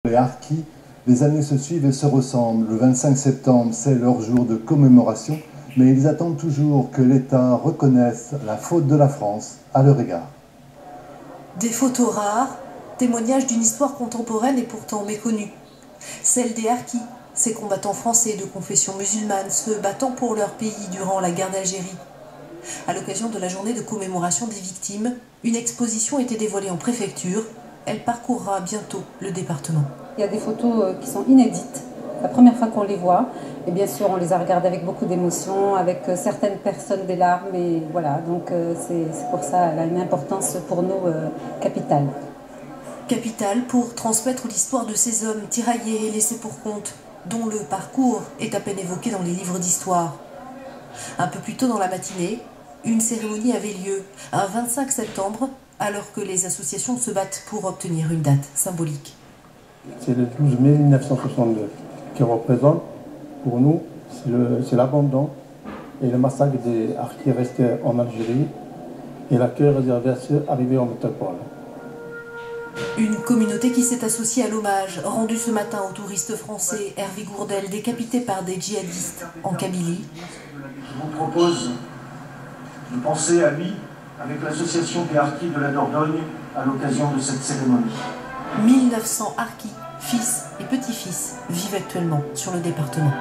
Les harkis, les années se suivent et se ressemblent. Le 25 septembre, c'est leur jour de commémoration, mais ils attendent toujours que l'État reconnaisse la faute de la France à leur égard. Des photos rares, témoignages d'une histoire contemporaine et pourtant méconnue. Celle des harkis, ces combattants français de confession musulmane se battant pour leur pays durant la guerre d'Algérie. À l'occasion de la journée de commémoration des victimes, une exposition était dévoilée en préfecture. Elle parcourra bientôt le département. Il y a des photos qui sont inédites. La première fois qu'on les voit, et bien sûr on les a regardées avec beaucoup d'émotion, avec certaines personnes des larmes, et voilà, donc c'est pour ça elle a une importance pour nous capitale. Capitale pour transmettre l'histoire de ces hommes tiraillés et laissés pour compte, dont le parcours est à peine évoqué dans les livres d'histoire. Un peu plus tôt dans la matinée, une cérémonie avait lieu, un 25 septembre, alors que les associations se battent pour obtenir une date symbolique. C'est le 12 mai 1962 qui représente, pour nous, c'est l'abandon et le massacre des harkis restés en Algérie et l'accueil réservé à ceux arrivés en métropole. Une communauté qui s'est associée à l'hommage rendu ce matin au touriste français Hervé Gourdel, décapité par des djihadistes en Kabylie. Je vous propose de penser à lui avec l'association des harkis de la Dordogne à l'occasion de cette cérémonie. 1900 harkis, fils et petits-fils, vivent actuellement sur le département.